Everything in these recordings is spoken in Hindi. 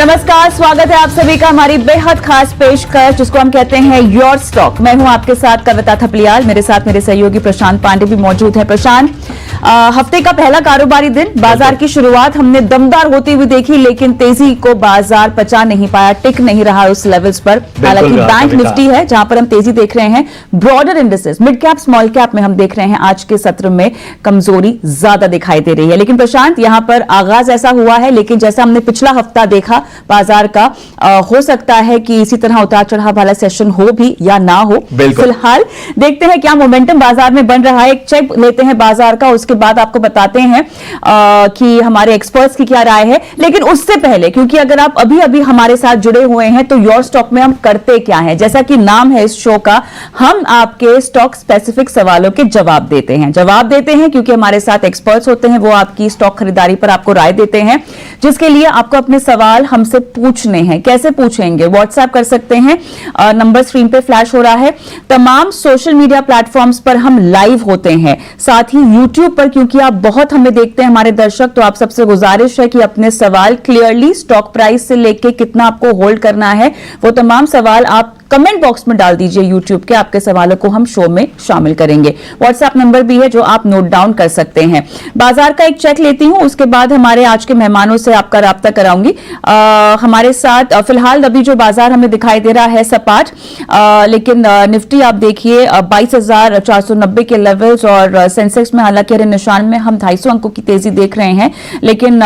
नमस्कार, स्वागत है आप सभी का हमारी बेहद खास पेशकश जिसको हम कहते हैं योर स्टॉक। मैं हूं आपके साथ कविता थपलियाल, मेरे साथ मेरे सहयोगी प्रशांत पांडे भी मौजूद है। प्रशांत, हफ्ते का पहला कारोबारी दिन, बाजार की शुरुआत हमने दमदार होती हुई देखी, लेकिन तेजी को बाजार पचा नहीं पाया, टिक नहीं रहा उस लेवल्स पर। हालांकि बैंक निफ्टी है जहां पर हम तेजी देख रहे हैं। Broader indexes, mid cap small cap में हम देख रहे हैं आज के सत्र में कमजोरी ज्यादा दिखाई दे रही है। लेकिन प्रशांत, यहां पर आगाज ऐसा हुआ है, लेकिन जैसा हमने पिछला हफ्ता देखा बाजार का, हो सकता है कि इसी तरह उतार चढ़ाव वाला सेशन हो भी या ना हो। फिलहाल देखते हैं क्या मोमेंटम बाजार में बन रहा है। एक चेक लेते हैं बाजार का, उसके बाद आपको बताते हैं कि हमारे एक्सपर्ट्स की क्या राय है। लेकिन उससे पहले, क्योंकि अगर आप अभी अभी हमारे साथ जुड़े हुए हैं तो योर स्टॉक में हम करते क्या है, जैसा कि नाम है इस शो का, हम आपके स्टॉक स्पेसिफिक सवालों के जवाब देते हैं क्योंकि हमारे साथ एक्सपर्ट्स होते हैं, वो आपकी स्टॉक खरीदारी पर आपको राय देते हैं, जिसके लिए आपको अपने सवाल हमसे पूछने हैं। कैसे पूछेंगे? व्हाट्सएप कर सकते हैं, नंबर स्क्रीन पे फ्लैश हो रहा है। तमाम सोशल मीडिया प्लेटफॉर्म्स पर हम लाइव होते हैं, साथ ही यूट्यूब पर, क्योंकि आप बहुत हमें देखते हैं हमारे दर्शक, तो आप सबसे गुजारिश है कि अपने सवाल क्लियरली स्टॉक प्राइस से लेके कितना आपको होल्ड करना है, वो तमाम सवाल आप कमेंट बॉक्स में डाल दीजिए यूट्यूब के। आपके सवालों को हम शो में शामिल करेंगे। व्हाट्सएप नंबर भी है जो आप नोट डाउन कर सकते हैं। बाजार का एक चेक लेती हूं, उसके बाद हमारे आज के मेहमानों से आपका राब्ता कराऊंगी। हमारे साथ फिलहाल अभी जो बाजार हमें दिखाई दे रहा है सपाट, लेकिन निफ्टी आप देखिए 22,490 के लेवल्स, और सेंसेक्स में हालांकि हरे निशान में हम 250 अंकों की तेजी देख रहे हैं, लेकिन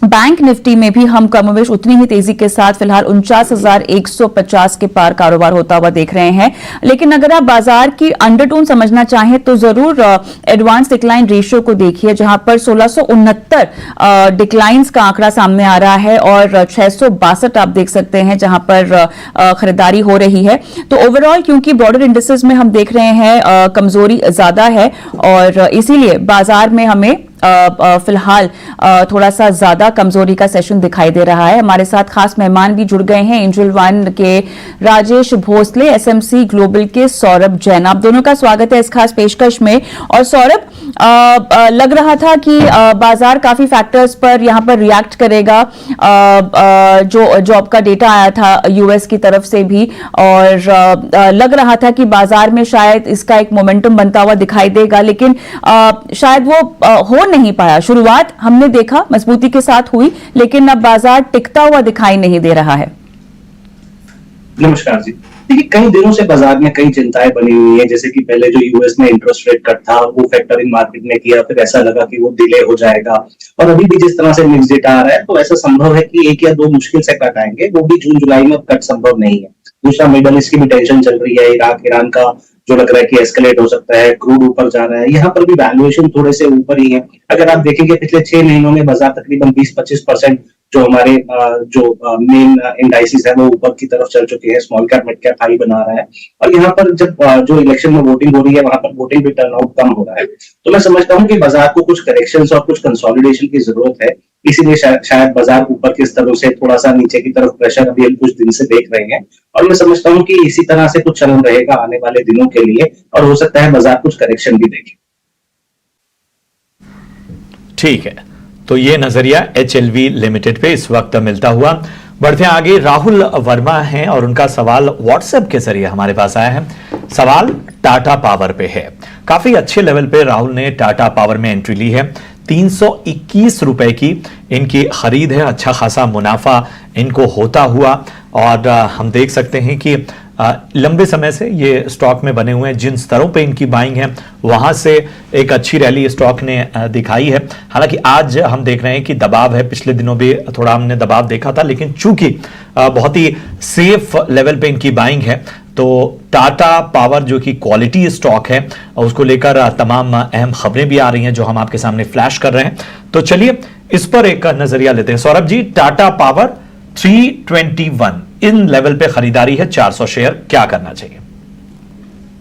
बैंक निफ्टी में भी हम कमोबेश उतनी ही तेजी के साथ फिलहाल 49,150 के पार कारोबार होता हुआ देख रहे हैं। लेकिन अगर आप बाजार की अंडरटोन समझना चाहें तो जरूर एडवांस डिक्लाइन रेशियो को देखिए, जहां पर 1669 डिक्लाइंस का आंकड़ा सामने आ रहा है, और 662 आप देख सकते हैं जहां पर खरीदारी हो रही है। तो ओवरऑल क्योंकि ब्रॉडर इंडेक्सेस में हम देख रहे हैं कमजोरी ज्यादा है, और इसीलिए बाजार में हमें फिलहाल थोड़ा सा ज्यादा कमजोरी का सेशन दिखाई दे रहा है। हमारे साथ खास मेहमान भी जुड़ गए हैं, एंजल वन के राजेश भोसले, एसएमसी ग्लोबल के सौरभ जैन। आप दोनों का स्वागत है इस खास पेशकश में। और सौरभ, लग रहा था कि बाजार काफी फैक्टर्स पर यहां पर रिएक्ट करेगा, जो जॉब का डेटा आया था यूएस की तरफ से भी, और लग रहा था कि बाजार में शायद इसका एक मोमेंटम बनता हुआ दिखाई देगा, लेकिन शायद वो हो नहीं पाया। शुरुआत हमने देखा मजबूती के साथ हुई, लेकिन अब बाजार टिकता हुआ दिखाई नहीं दे रहा है। नमस्कार जी। देखिए, कई दिनों से बाजार में कई चिंताएं बनी हुई है, जैसे कि पहले जो यूएस में इंटरेस्ट रेट कट था वो फैक्टरिंग मार्केट ने किया, फिर ऐसा लगा कि वो डिले हो जाएगा, और अभी भी जिस तरह से मिक्स डेटा आ रहा है तो ऐसा संभव है कि 1 या 2 मुश्किल से कट आएंगे, वो भी जून जुलाई में कट संभव नहीं है। दूसरा, मिडल ईस्ट की भी टेंशन चल रही है, इराक ईरान का जो लग रहा है कि एस्केलेट हो सकता है, क्रूड ऊपर जा रहा है, यहाँ पर भी वैल्यूएशन थोड़े से ऊपर ही है। अगर आप देखेंगे पिछले 6 महीनों में बाजार तकरीबन 20-25% जो हमारे मेन इंडाइसिस है वो ऊपर की तरफ चल चुके हैं, small cap mid cap high बना रहा है, और यहाँ पर जब जो इलेक्शन में वोटिंग हो रही है वहां पर वोटिंग भी टर्नआउट कम हो रहा है। तो मैं समझता हूँ कि बाजार को कुछ करेक्शंस और कुछ कंसोलिडेशन की जरूरत है, इसीलिए शायद बाजार ऊपर के स्तरों से थोड़ा सा नीचे की तरफ प्रेशर अभी हम कुछ दिन से देख रहे हैं, और मैं समझता हूँ कि इसी तरह से कुछ चलन रहेगा आने वाले दिनों के लिए, और हो सकता है बाजार कुछ करेक्शन भी देखे। ठीक है, तो ये नजरिया HLV लिमिटेड पे इस वक्त मिलता हुआ। बढ़ते हैं आगे, राहुल वर्मा हैं और उनका सवाल व्हाट्सएप के जरिए हमारे पास आया है। सवाल टाटा पावर पे है। काफी अच्छे लेवल पे राहुल ने टाटा पावर में एंट्री ली है, 321 रुपए की इनकी खरीद है, अच्छा खासा मुनाफा इनको होता हुआ, और हम देख सकते हैं कि लंबे समय से ये स्टॉक में बने हुए हैं। जिन स्तरों पे इनकी बाइंग है वहां से एक अच्छी रैली स्टॉक ने दिखाई है। हालांकि आज हम देख रहे हैं कि दबाव है, पिछले दिनों भी थोड़ा हमने दबाव देखा था, लेकिन चूंकि बहुत ही सेफ लेवल पे इनकी बाइंग है, तो टाटा पावर जो कि क्वालिटी स्टॉक है उसको लेकर तमाम अहम खबरें भी आ रही हैं जो हम आपके सामने फ्लैश कर रहे हैं। तो चलिए इस पर एक नजरिया लेते हैं। Saurabh ji, Tata power 321 in level पे खरीदारी है, 400 शेयर, क्या करना चाहिए?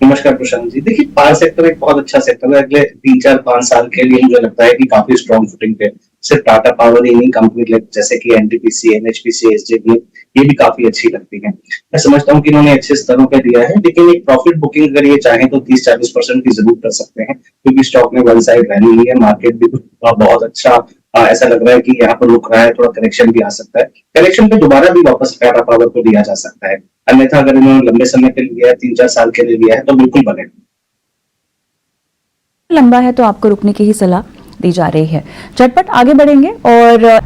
नमस्कार प्रशांत जी। देखिए, पावर सेक्टर एक बहुत अच्छा सेक्टर है, अगले 3-4-5 साल के लिए मुझे लगता है कि काफी स्ट्रॉन्ग फुटिंग पे सिर्फ टाटा पावर ही नहीं, कंपनी जैसे कि एनटीपीसी, एनएचपीसी, एसजेवी, ये भी काफी अच्छी लगती है। मैं समझता हूँ कि इन्होंने अच्छे स्तरों पे दिया है, लेकिन एक प्रॉफिट बुकिंग अगर ये चाहे तो 30-40% की जरूर कर सकते हैं, क्योंकि स्टॉक में वन साइड रैली हुई है, मार्केट भी बहुत अच्छा ऐसा लग रहा है कि यहाँ पर रुक रहा है, थोड़ा करेक्शन भी आ सकता है। करेक्शन पे दोबारा भी वापस टाटा पावर को दिया जा सकता है, अन्यथा अगर इन्होंने लंबे समय के लिए लिया है, 3-4 साल के लिए लिया है, तो बिल्कुल बनेगा। लंबा है तो आपको रुकने की ही सलाह दी जा रही है। झटपट आगे बढ़ेंगे और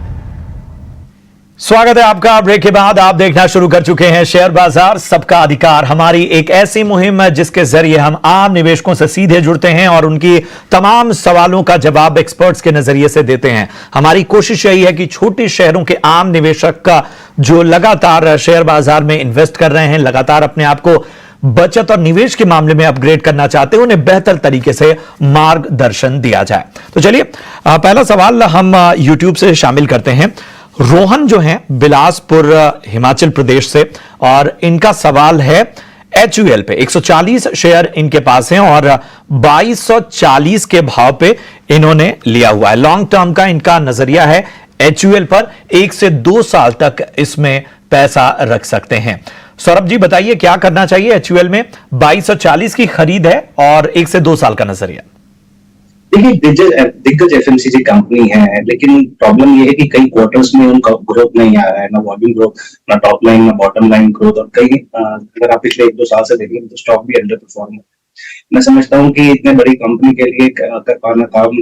स्वागत है आपका। ब्रेक के बाद आप देखना शुरू कर चुके हैं शेयर बाजार सबका अधिकार, हमारी एक ऐसी मुहिम है जिसके जरिए हम आम निवेशकों से सीधे जुड़ते हैं और उनकी तमाम सवालों का जवाब एक्सपर्ट्स के नजरिए से देते हैं। हमारी कोशिश यही है कि छोटे शहरों के आम निवेशक का जो लगातार शेयर बाजार में इन्वेस्ट कर रहे हैं, लगातार अपने आप को बचत और निवेश के मामले में अपग्रेड करना चाहते हैं, उन्हें बेहतर तरीके से मार्गदर्शन दिया जाए। तो चलिए पहला सवाल हम यूट्यूब से शामिल करते हैं। रोहन जो हैं बिलासपुर हिमाचल प्रदेश से, और इनका सवाल है HUL पे 140 शेयर इनके पास हैं और 2240 के भाव पे इन्होंने लिया हुआ है। लॉन्ग टर्म का इनका नजरिया है HUL पर, 1 से 2 साल तक इसमें पैसा रख सकते हैं। सौरभ जी बताइए क्या करना चाहिए HUL में? 2240 की खरीद है और 1 से 2 साल का नजरिया। देखिए दिग्गज FMCG कंपनी है, लेकिन प्रॉब्लम ये है कि कई क्वार्टर्स में उनका ग्रोथ नहीं आ रहा है, ना वॉल्यूम ग्रोथ, ना टॉप लाइन, ना बॉटम लाइन ग्रोथ, और कई अगर आप पिछले 1-2 साल से देखेंगे तो स्टॉक भी अंडर परफॉर्म है। मैं समझता हूँ कि इतने बड़ी कंपनी के लिए कर पाना काम,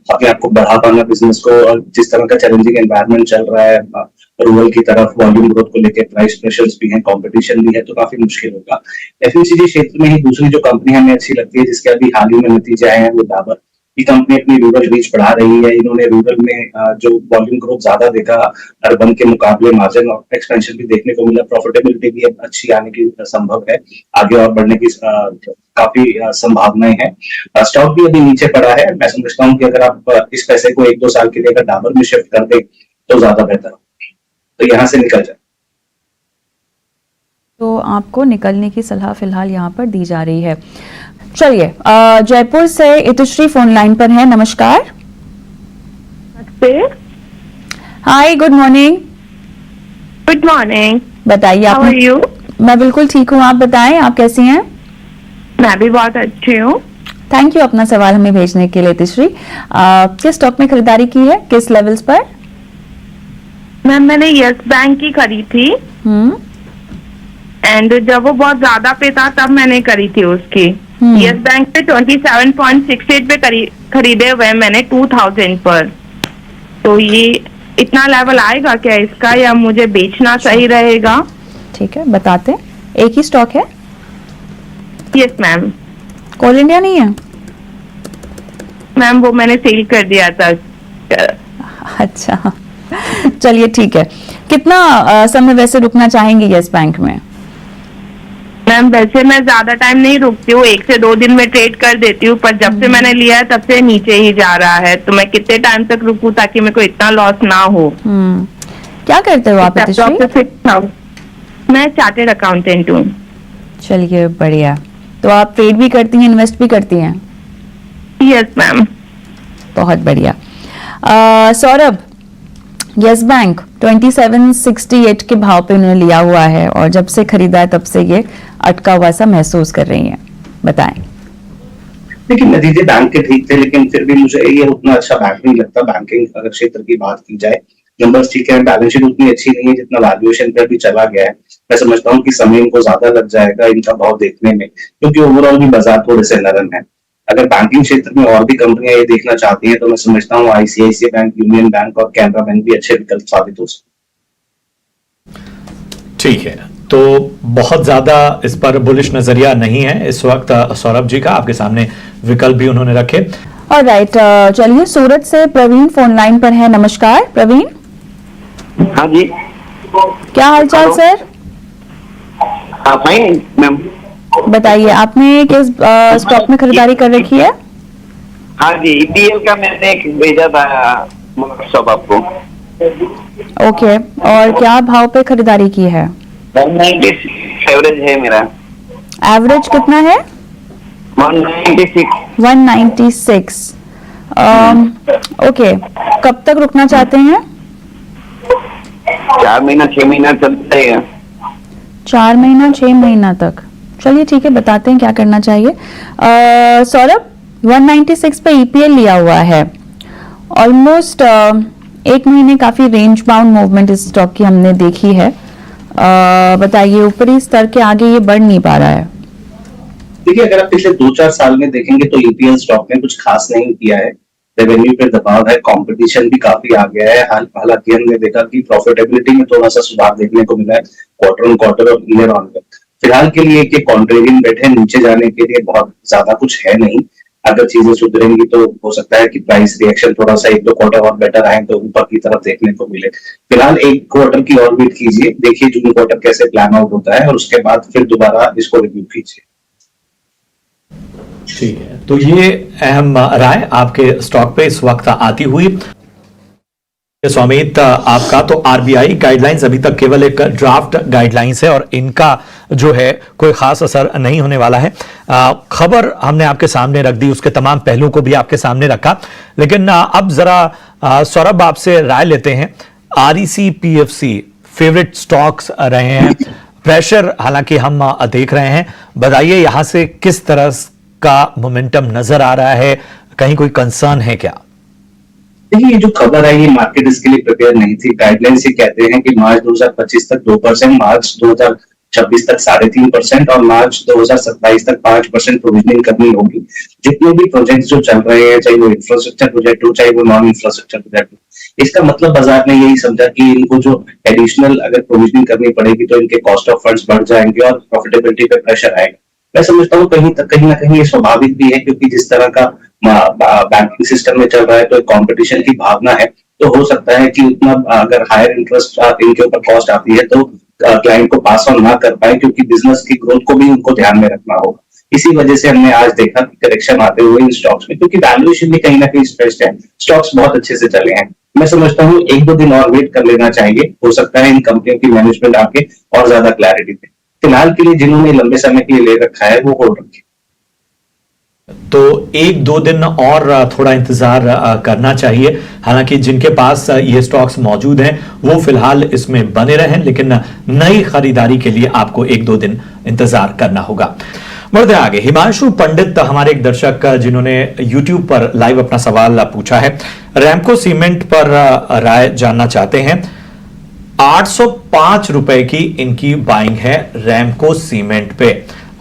अपने आप को बढ़ा पाना बिजनेस को, और जिस तरह का चैलेंजिंग एनवायरनमेंट चल रहा है रूरल की तरफ, वॉल्यूम ग्रोथ को लेकर प्राइस प्रेशर्स भी हैं, कंपटीशन भी है, तो काफी मुश्किल होगा। FMCG क्षेत्र में ही दूसरी जो कंपनी हमें अच्छी लगती है, जिसके अभी हाल ही में नतीजे आए हैं, वो डाबर। ये कंपनी अपनी रूरल रीच बढ़ा रही है। इन्होंने रूरल में जो वॉल्यूम ग्रोथ ज्यादा देखा, अर्बन के मुकाबले मार्जिन एक्सपेंशन भी देखने को मिला, प्रॉफिटेबिलिटी भी अच्छी आने की संभव है, आगे और बढ़ने की काफी संभावनाएं हैं। स्टॉक भी अभी नीचे पड़ा है। मैं समझता हूँ कि अगर आप इस पैसे को 1-2 साल के लिए अगर डाबर में शिफ्ट कर दे तो ज्यादा बेहतर हो, तो यहाँ से निकल जाए। तो आपको निकलने की सलाह फिलहाल यहाँ पर दी जा रही है। चलिए जयपुर से इतुश्री फोन लाइन पर है। नमस्कार। हाय, गुड मॉर्निंग। Good morning. बताइए हाउ आर यू? मैं बिल्कुल ठीक हूँ, आप बताएं आप कैसी हैं? मैं भी बहुत अच्छी हूँ। थैंक यू अपना सवाल हमें भेजने के लिए इतुश्री। किस स्टॉक में खरीदारी की है, किस लेवल्स पर? मैम मैंने यस बैंक की खरीदी थी, एंड जब वो बहुत ज्यादा पे था तब मैंने करी थी उसकी। यस बैंक पे 27.68 पे खरीदे हुए मैंने 2000 पर। तो ये इतना लेवल आएगा क्या इसका, या मुझे बेचना सही रहेगा? ठीक है, बताते हैं। एक ही स्टॉक है? Yes ma'am. कोल इंडिया नहीं है? मैम वो मैंने सेल कर दिया था। अच्छा, चलिए ठीक है। कितना समय वैसे रुकना चाहेंगे यस बैंक में? मैम वैसे मैं ज्यादा टाइम नहीं रुकती हूँ, 1 से 2 दिन में ट्रेड कर देती हूँ, पर जब से मैंने लिया है तब से नीचे ही जा रहा है। तो मैं कितने टाइम तक रुकूं ताकि मेरे को इतना लॉस ना हो? क्या करते हो आप इतुश्री? मैं चार्टेड अकाउंटेंट हूँ। चलिए बढ़िया। तो आप ट्रेड भी करती हैं, इन्वेस्ट भी करती हैं? Yes ma'am. बहुत बढ़िया। सौरभ, यस बैंक 2768 के भाव पे उन्होंने लिया हुआ है और जब से खरीदा है तब से ये अटका हुआ सा महसूस कर रही हैं, बताएं। देखिए नतीजे बैंक के ठीक थे, लेकिन फिर भी मुझे ये उतना अच्छा बैंक नहीं लगता। बैंकिंग अगर क्षेत्र की बात की जाए, नंबर्स ठीक है, बैलेंस शीट उतनी अच्छी नहीं है जितना वैल्यूएशन पे भी चला गया है। मैं समझता हूँ कि समय इनको ज्यादा लग जाएगा इनका भाव देखने में, क्योंकि ओवरऑल भी बाजार थोड़े से नरम है। अगर बैंकिंग क्षेत्र में और भी कंपनियां ये देखना चाहती हैं तो मैं समझता हूँ ICICI बैंक, यूनियन बैंक और कैनरा बैंक भी अच्छे विकल्प साबित हो सकते। ठीक है, तो बहुत ज्यादा इस पर बुलिश नजरिया नहीं है इस वक्त सौरभ जी का, आपके सामने विकल्प भी उन्होंने रखे। ऑलराइट, चलिए सूरत से प्रवीण फोन लाइन पर है। नमस्कार प्रवीण। हाँ जी, क्या हालचाल सर? Fine ma'am. बताइए, आपने किस स्टॉक में खरीदारी कर रखी है? हाँ जी, EPL का मैंने एक भेजा था व्हाट्सएप आपको। ओके, और क्या भाव पे खरीदारी की है? 196 एवरेज है मेरा। एवरेज कितना है? 196। 196। ओके, कब तक रुकना चाहते हैं? 4 महीना 6 महीना चलता है। 4 महीना 6 महीना तक, चलिए ठीक है, बताते हैं क्या करना चाहिए। सौरभ, 196 पे EPL लिया हुआ है, ऑलमोस्ट एक महीने काफी रेंज बाउंड मूवमेंट इस स्टॉक की हमने देखी है। बताइए, ऊपरी स्तर के आगे ये बढ़ नहीं पा रहा है। देखिए, अगर आप पिछले 2-4 साल में देखेंगे तो ईपीएल स्टॉक ने कुछ खास नहीं किया है। रेवेन्यू पे दबाव है, कंपटीशन भी काफी आ गया है। हालांकि हमने देखा कि प्रॉफिटेबिलिटी में थोड़ा सा सुधार देखने को मिला है क्वार्टर ऑन क्वार्टर और ईयर ऑन ईयर। फिलहाल के लिए कि कॉन्ट्रेरियन बेट है, नीचे जाने के लिए बहुत ज्यादा कुछ है नहीं। अगर चीजें सुधरेंगी तो हो सकता है कि प्राइस रिएक्शन थोड़ा सा 1-2 क्वार्टर और बेटर आए तो ऊपर की तरफ देखने को मिले। फिलहाल एक क्वार्टर की और वेट कीजिए, देखिए जून क्वार्टर कैसे प्लान आउट होता है और उसके बाद फिर दोबारा इसको रिव्यू कीजिए। ठीक है, तो ये अहम राय आपके स्टॉक पे इस वक्त आती हुई। स्वामित आपका तो आरबीआई गाइडलाइंस अभी तक केवल एक ड्राफ्ट गाइडलाइंस है और इनका जो है कोई खास असर नहीं होने वाला है। खबर हमने आपके सामने रख दी, उसके तमाम पहलुओं को भी आपके सामने रखा, लेकिन अब जरा सौरभ आपसे राय लेते हैं। आरईसी पीएफसी फेवरेट स्टॉक्स रहे हैं, प्रेशर हालांकि हम देख रहे हैं, बताइए यहां से किस तरह का मोमेंटम नजर आ रहा है, कहीं कोई कंसर्न है क्या? देखिए, ये जो खबर है ये मार्केट इसके लिए प्रिपेयर नहीं थी। गाइडलाइंस ये कहते हैं कि मार्च 2025 तक 2%, मार्च 2026 तक 3.5% और मार्च 2027 तक 5% प्रोविजनिंग करनी होगी। जितने भी प्रोजेक्ट जो चल रहे हैं, चाहे वो इंफ्रास्ट्रक्चर प्रोजेक्ट हो चाहे वो नॉन इंफ्रास्ट्रक्चर प्रोजेक्ट हो, इसका मतलब बाजार ने यही समझा कि इनको जो एडिशनल अगर प्रोविजनिंग करनी पड़ेगी तो इनके कॉस्ट ऑफ फंड्स बढ़ जाएंगे और प्रॉफिटेबिलिटी पे प्रेशर आएगा। मैं समझता हूँ कहीं ना कहीं ये स्वाभाविक भी है, क्योंकि जिस तरह का बैंकिंग सिस्टम में चल रहा है तो एक कंपटीशन की भावना है। तो हो सकता है कि उतना अगर हायर इंटरेस्ट इनके ऊपर कॉस्ट आती है तो क्लाइंट को पास ऑन ना कर पाए, क्योंकि बिजनेस की ग्रोथ को भी उनको ध्यान में रखना होगा। इसी वजह से हमने आज देखा कि करेक्शन आते हुए इन स्टॉक्स में, क्योंकि वैल्यूएशन भी कहीं ना कहीं स्ट्रेस्ड है, स्टॉक्स बहुत अच्छे से चले हैं। मैं समझता हूँ 1-2 दिन और वेट कर लेना चाहिए, हो सकता है इन कंपनियों की मैनेजमेंट आके और ज्यादा क्लैरिटी दे। फिलहाल के लिए जिन्होंने लंबे समय के लिए ले रखा है वो होल्ड रखे। तो 1-2 दिन और थोड़ा इंतजार करना चाहिए। हालांकि जिनके पास ये स्टॉक्स मौजूद हैं वो फिलहाल इसमें बने रहें, लेकिन नई खरीदारी के लिए आपको 1-2 दिन इंतजार करना होगा। बढ़ते आगे, हिमांशु पंडित हमारे एक दर्शक जिन्होंने YouTube पर लाइव अपना सवाल पूछा है, रैमको सीमेंट पर राय जानना चाहते हैं। 805 रुपए की इनकी बाइंग है रैमको सीमेंट पे,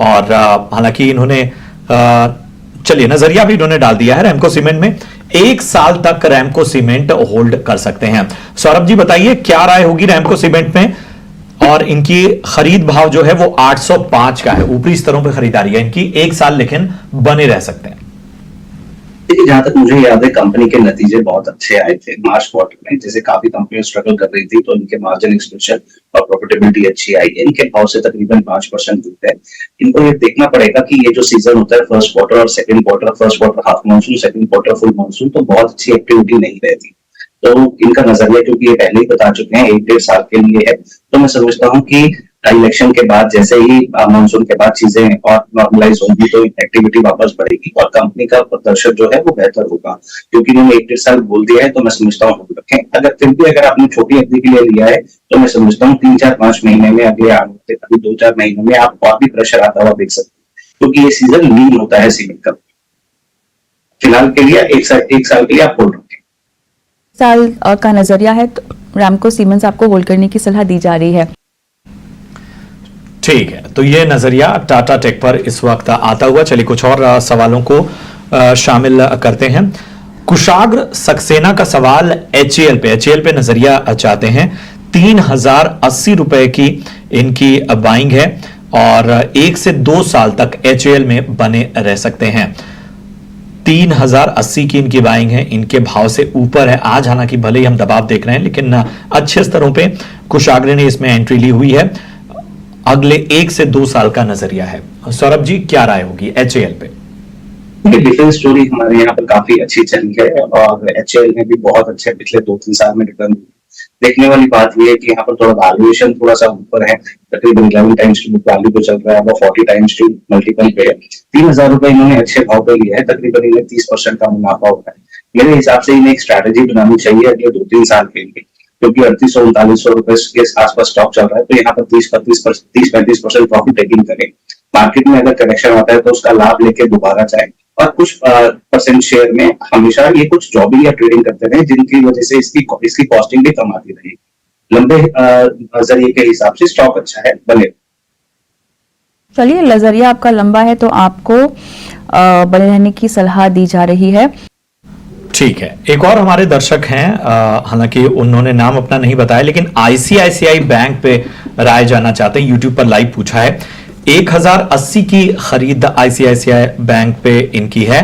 और हालांकि इन्होंने चलिए नजरिया भी इन्होंने डाल दिया है रैमको सीमेंट में। 1 साल तक रैमको सीमेंट होल्ड कर सकते हैं। सौरभ जी बताइए क्या राय होगी रैमको सीमेंट में, और इनकी खरीद भाव जो है वो 805 का है, ऊपरी स्तरों पर खरीदारी है इनकी, 1 साल लेकिन बने रह सकते हैं। देखिए, जहां तक मुझे याद है कंपनी के नतीजे बहुत अच्छे आए थे मार्च क्वार्टर में। जैसे काफी कंपनियां स्ट्रगल कर रही थी तो इनके मार्जिन एक्सपेंशन और प्रॉफिटेबिलिटी अच्छी आई है। इनके भाव से तकरीबन 5% गिरते हैं। इनको ये देखना पड़ेगा कि ये जो सीजन होता है फर्स्ट क्वार्टर और second quarter, first quarter half monsoon, second quarter full monsoon, तो बहुत अच्छी एक्टिविटी नहीं रहती। तो इनका नजरिया, क्योंकि ये पहले ही बता चुके हैं 1-1.5 साल के लिए है, तो मैं समझता हूँ कि इलेक्शन के बाद जैसे ही मानसून के बाद चीजें और नॉर्मलाइज होंगी तो एक्टिविटी वापस बढ़ेगी और कंपनी का प्रदर्शन जो है वो बेहतर होगा। क्योंकि इन्होंने 1-1.5 साल बोल दिया है तो मैं समझता हूँ रखें। अगर फिर भी अगर आपने छोटी अवधि के लिए लिया है तो मैं समझता हूँ 3-4-5 महीने में, अगले आने कभी 2-4 महीने में आप और भी प्रेशर आता हुआ देख सकते हैं, क्योंकि ये सीजन लीन होता है सीमेंट का। फिलहाल के लिए 1 साल के लिए आप होल्ड रखें। साल का नजरिया है तो रैमको सीमेंट्स आपको होल्ड करने की सलाह दी जा रही है। ठीक है, तो ये नजरिया टाटा टेक पर इस वक्त आता हुआ। चलिए कुछ और सवालों को शामिल करते हैं। कुशाग्र सक्सेना का सवाल एचएएल पे नजरिया चाहते हैं। 3080 रुपए की इनकी बाइंग है और 1 से 2 साल तक एचएएल में बने रह सकते हैं। 3080 की इनकी बाइंग है, इनके भाव से ऊपर है। आज हालांकि भले ही हम दबाव देख रहे हैं लेकिन अच्छे स्तरों पे कुशाग्र ने इसमें एंट्री ली हुई है। अगले 1 से 2 साल का नजरिया है। सौरभ जी क्या राय होगी एचएएल पे? डिफेंस स्टोरी हमारे यहाँ पर काफी अच्छी चली है और एचएएल में भी बहुत अच्छे पिछले 2-3 साल में रिटर्न। देखने वाली बात यह है कि यहाँ पर थोड़ा वैल्यूएशन थोड़ा सा ऊपर है, तकरीबन 11 टाइम्स टू बुक वैल्यू पे चल रहा है, वो 40 टाइम्स टू मल्टीपल पे है। 3000 रुपए इन्होंने अच्छे भाव पे लिया है, तकरीबन इन्हें 30% का मुनाफा होता है। मेरे हिसाब से इन्हें एक स्ट्रैटेजी बनानी चाहिए अगले 2-3 साल के लिए, क्योंकि 3800-3900 रुपए के आसपास स्टॉक चल रहा है, तो यहाँ पर 30-35% प्रॉफिट टेकिंग करें। मार्केट में अगर करेक्शन आता है तो उसका लाभ लेके दोबारा जाए। और कुछ परसेंट शेयर में हमेशा ये कुछ जॉबिंग या ट्रेडिंग करते रहे, जिनकी वजह से इसकी कॉस्टिंग भी कम आती रही। लंबे नजरिए के हिसाब से स्टॉक अच्छा है, बने। चलिए, नजरिया आपका लंबा है तो आपको बने रहने की सलाह दी जा रही है। ठीक है, एक और हमारे दर्शक हैं, हालांकि उन्होंने नाम अपना नहीं बताया, लेकिन आईसीआईसीआई बैंक पे राय जानना चाहते हैं। यूट्यूब पर लाइव पूछा है, 1080 की खरीद आईसीआईसीआई बैंक पे इनकी है,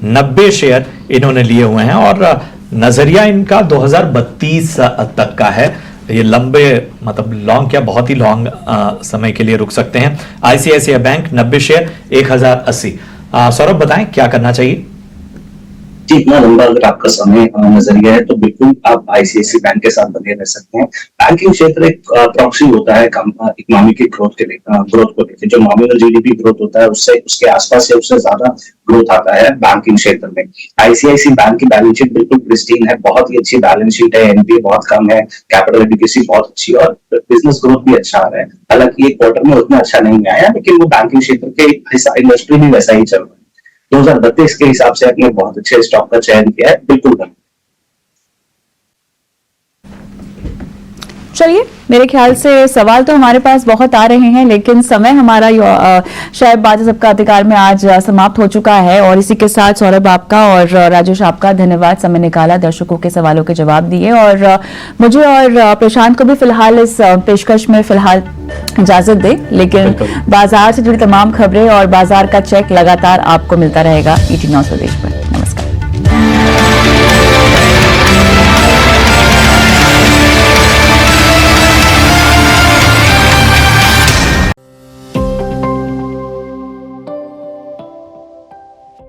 90 शेयर इन्होंने लिए हुए हैं और नजरिया इनका 2032 तक का है। ये लंबे, मतलब लॉन्ग क्या, बहुत ही लॉन्ग समय के लिए रुक सकते हैं। ICICI bank 90 share 1080। सौरभ बताएं क्या करना चाहिए? जी, इतना लंबा अगर आपका समय नजरिया है तो बिल्कुल आप आईसीआईसीआई बैंक के साथ बने रह सकते हैं। बैंकिंग क्षेत्र एक प्रॉक्सी होता है इकोनॉमी की ग्रोथ को लेकर। जो नॉमिनल जीडीपी ग्रोथ होता है उससे, उसके आसपास से उससे ज्यादा ग्रोथ आता है बैंकिंग क्षेत्र में। आईसीआईसीआई बैंक की बैलेंस शीट बिल्कुल प्रिस्टीन है, बहुत ही अच्छी बैलेंस शीट है, एनपीए बहुत कम है, कैपिटल एडिक्वेसी बहुत अच्छी और बिजनेस ग्रोथ भी अच्छा आ रहा है। हालांकि एक क्वार्टर में उतना अच्छा नहीं आया, लेकिन वो बैंकिंग क्षेत्र के इंडस्ट्री भी वैसा ही चल रहा है। 2032 के हिसाब से आपने बहुत अच्छे स्टॉक का चयन किया है, बिल्कुल करें। चलिए, मेरे ख्याल से सवाल तो हमारे पास बहुत आ रहे हैं, लेकिन समय हमारा शायद बात सबका अधिकार में आज समाप्त हो चुका है। और इसी के साथ सौरभ आपका और राजेश आपका धन्यवाद, समय निकाला, दर्शकों के सवालों के जवाब दिए। और मुझे और प्रशांत को भी फिलहाल इस पेशकश में फिलहाल इजाजत दे, लेकिन बाजार से जुड़ी तमाम खबरें और बाजार का चेक लगातार आपको मिलता रहेगा ET9 स्वदेश पर। नमस्कार।